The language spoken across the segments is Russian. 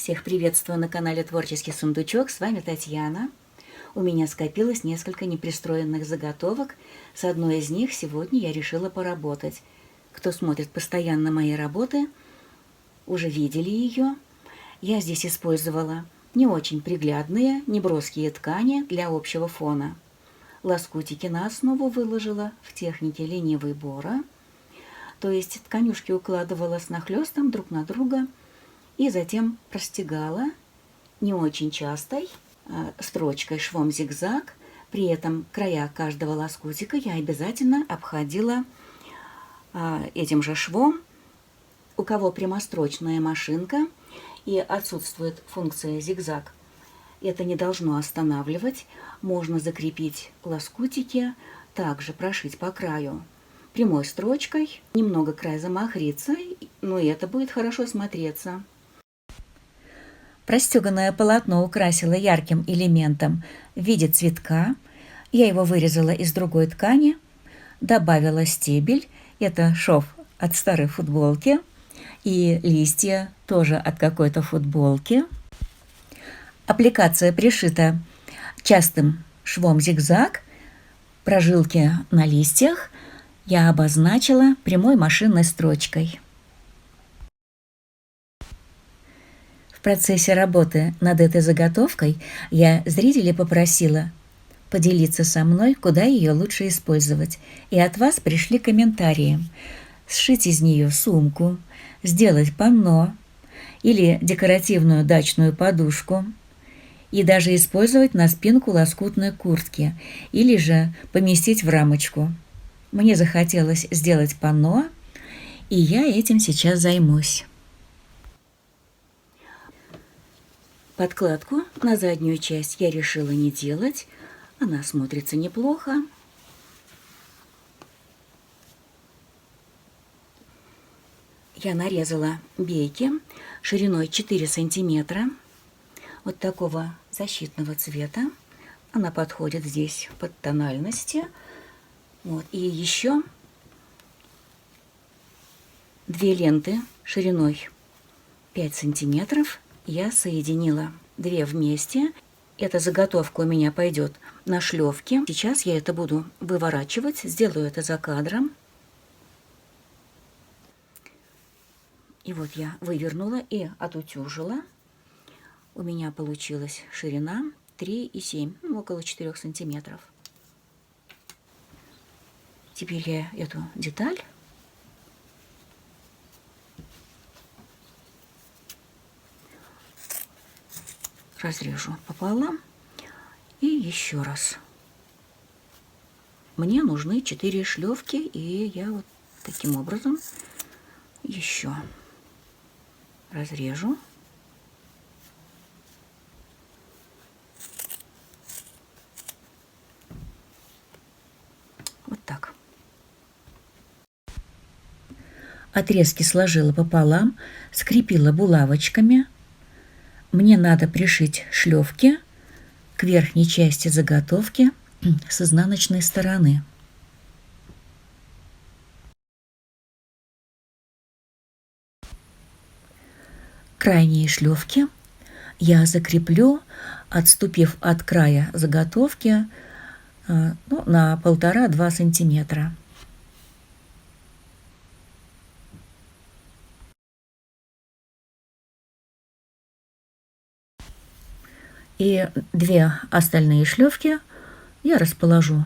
Всех приветствую на канале Творческий сундучок, с вами Татьяна. У меня скопилось несколько непристроенных заготовок. С одной из них сегодня я решила поработать. Кто смотрит постоянно мои работы, уже видели ее. Я здесь использовала не очень приглядные, неброские ткани для общего фона. Лоскутики на основу выложила в технике ленивый бора, то есть тканюшки укладывала с нахлёстом друг на друга и затем простегала не очень частой строчкой швом зигзаг. При этом края каждого лоскутика я обязательно обходила этим же швом. У кого прямострочная машинка и отсутствует функция зигзаг, это не должно останавливать. Можно закрепить лоскутики, также прошить по краю прямой строчкой. Немного край замахрится, но это будет хорошо смотреться. Простеганное полотно украсила ярким элементом в виде цветка. Я его вырезала из другой ткани, добавила стебель, это шов от старой футболки, и листья тоже от какой-то футболки. Аппликация пришита частым швом зигзаг. Прожилки на листьях я обозначила прямой машинной строчкой. В процессе работы над этой заготовкой я зрителей попросила поделиться со мной, куда ее лучше использовать. И от вас пришли комментарии. Сшить из нее сумку, сделать панно или декоративную дачную подушку, и даже использовать на спинку лоскутной куртки, или же поместить в рамочку. Мне захотелось сделать панно, и я этим сейчас займусь. Подкладку на заднюю часть я решила не делать, она смотрится неплохо. Я нарезала бейки шириной 4 сантиметра, вот такого защитного цвета. Она подходит здесь под тональности. Вот. И еще 2 ленты шириной 5 сантиметров я соединила 2 вместе. Эта заготовка у меня пойдет на шлевке. Сейчас я это буду выворачивать, сделаю это за кадром. И вот я вывернула и отутюжила. У меня получилась ширина 3,7, около 4 сантиметров. Теперь я эту деталь разрежу пополам и еще раз. Мне нужны 4 шлевки, и я вот таким образом еще разрежу. Вот так. Отрезки сложила пополам, скрепила булавочками. Мне надо пришить шлевки к верхней части заготовки с изнаночной стороны. Крайние шлевки я закреплю, отступив от края заготовки на 1,5-2 сантиметра. И 2 остальные шлевки я расположу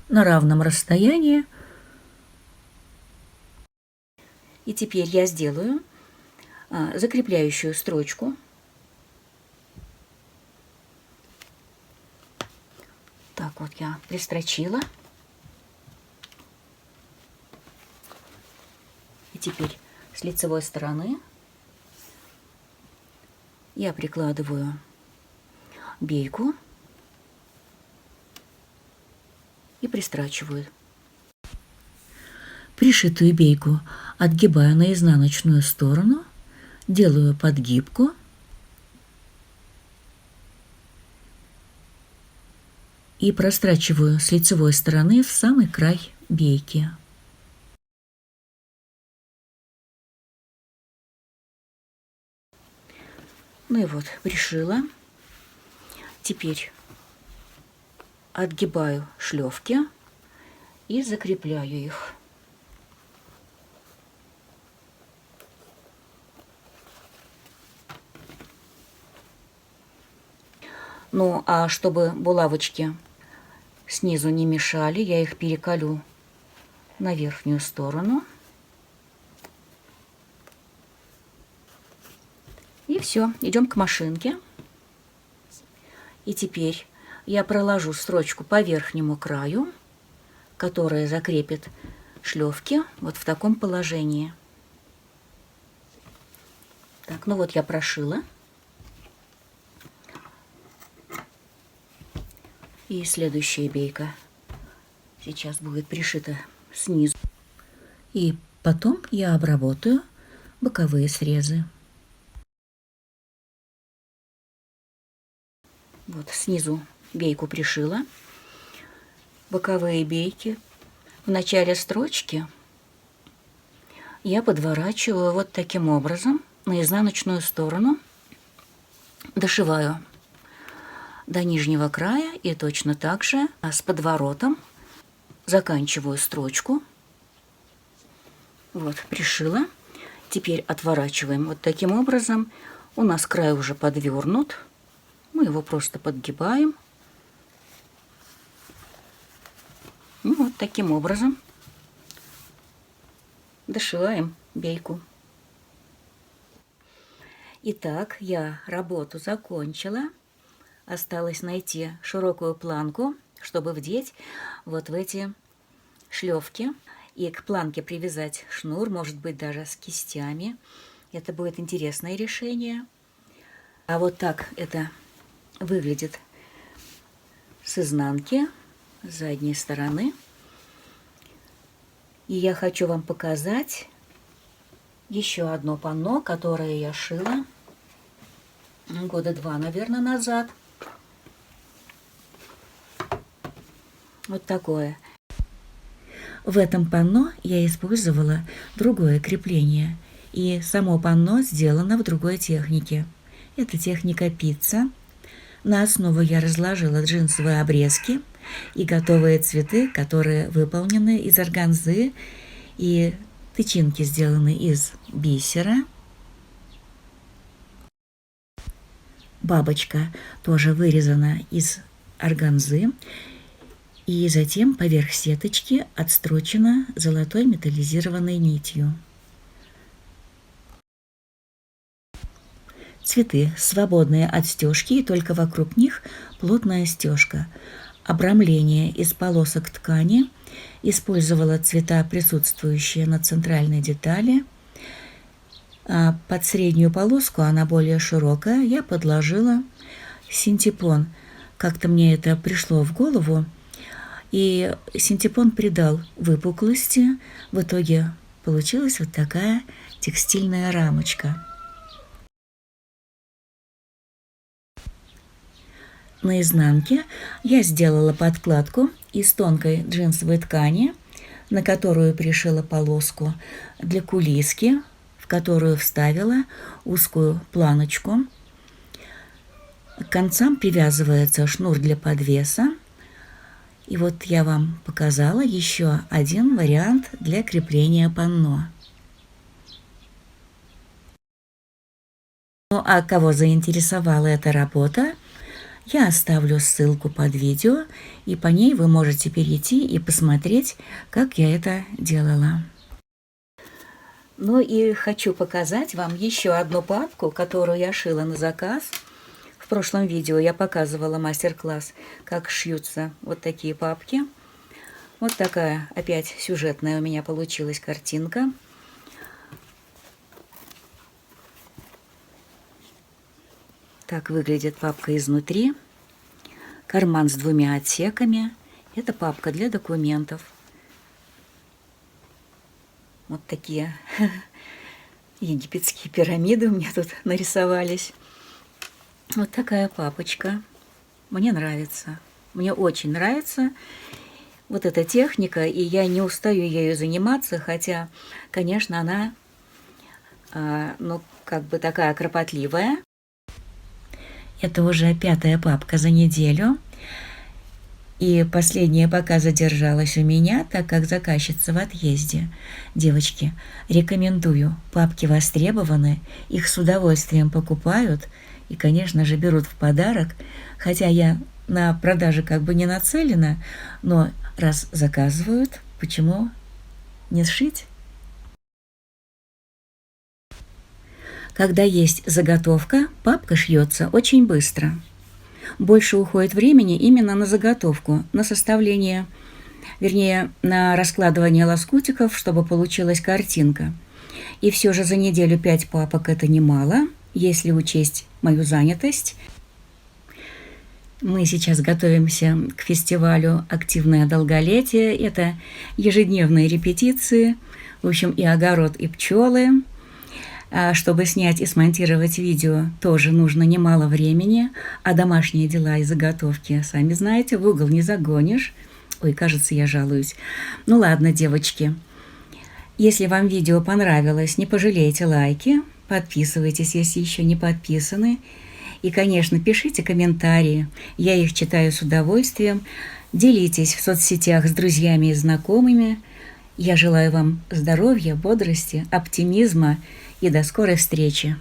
на равном расстоянии. И теперь я сделаю закрепляющую строчку. Так вот я пристрочила. И теперь с лицевой стороны я прикладываю бейку и пристрачиваю. Пришитую бейку отгибаю на изнаночную сторону, делаю подгибку и прострачиваю с лицевой стороны в самый край бейки. Ну и вот, пришила. Теперь отгибаю шлёвки и закрепляю их. Ну, а чтобы булавочки снизу не мешали, я их переколю на верхнюю сторону. И все, идем к машинке. И теперь я проложу строчку по верхнему краю, которая закрепит шлёвки вот в таком положении. Так, ну вот я прошила. И следующая бейка сейчас будет пришита снизу. И потом я обработаю боковые срезы. Вот снизу бейку пришила. Боковые бейки в начале строчки я подворачиваю вот таким образом на изнаночную сторону. Дошиваю до нижнего края и точно так же с подворотом заканчиваю строчку. Вот, пришила. Теперь отворачиваем вот таким образом. У нас край уже подвернут. Мы его просто подгибаем. И вот таким образом дошиваем бейку. Итак, я работу закончила. Осталось найти широкую планку, чтобы вдеть вот в эти шлёвки. И к планке привязать шнур, может быть, даже с кистями. Это будет интересное решение. А вот так это выглядит с изнанки, с задней стороны. И я хочу вам показать еще одно панно, которое я шила года 2, наверное, назад. Вот такое. В этом панно я использовала другое крепление, и само панно сделано в другой технике. Это техника пицца. На основу я разложила джинсовые обрезки и готовые цветы, которые выполнены из органзы, и тычинки сделаны из бисера. Бабочка тоже вырезана из органзы. И затем поверх сеточки отстрочена золотой металлизированной нитью. Цветы свободные от стежки, и только вокруг них плотная стежка. Обрамление из полосок ткани. Использовала цвета, присутствующие на центральной детали. А под среднюю полоску, она более широкая, я подложила синтепон. Как-то мне это пришло в голову. И синтепон придал выпуклости. В итоге получилась вот такая текстильная рамочка. На изнанке я сделала подкладку из тонкой джинсовой ткани, на которую пришила полоску для кулиски, в которую вставила узкую планочку. К концам привязывается шнур для подвеса. И вот я вам показала еще один вариант для крепления панно. Ну а кого заинтересовала эта работа, я оставлю ссылку под видео, и по ней вы можете перейти и посмотреть, как я это делала. Ну и хочу показать вам еще одну папку, которую я шила на заказ. В прошлом видео я показывала мастер-класс, как шьются вот такие папки. Вот такая опять сюжетная у меня получилась картинка. Так выглядит папка изнутри. Карман с 2 отсеками. Это папка для документов. Вот такие египетские пирамиды у меня тут нарисовались. Вот такая папочка. Мне нравится. Мне очень нравится вот эта техника, и я не устаю ею заниматься, хотя, конечно, она, ну, как бы такая кропотливая. Это уже 5-я папка за неделю. И последняя пока задержалась у меня, так как заказчица в отъезде. Девочки, рекомендую. Папки востребованы, их с удовольствием покупают и, конечно же, берут в подарок. Хотя я на продаже как бы не нацелена, но раз заказывают, почему не сшить? Когда есть заготовка, папка шьется очень быстро. Больше уходит времени именно на заготовку, на составление, вернее, на раскладывание лоскутиков, чтобы получилась картинка. И все же за неделю 5 папок – это немало, если учесть мою занятость. Мы сейчас готовимся к фестивалю «Активное долголетие». Это ежедневные репетиции, в общем, и огород, и пчелы. А чтобы снять и смонтировать видео, тоже нужно немало времени, а домашние дела и заготовки, сами знаете, в угол не загонишь. Ой, кажется, я жалуюсь. Ну ладно, девочки. Если вам видео понравилось, не пожалейте лайки, подписывайтесь, если еще не подписаны. И, конечно, пишите комментарии, я их читаю с удовольствием. Делитесь в соцсетях с друзьями и знакомыми. Я желаю вам здоровья, бодрости, оптимизма и до скорой встречи.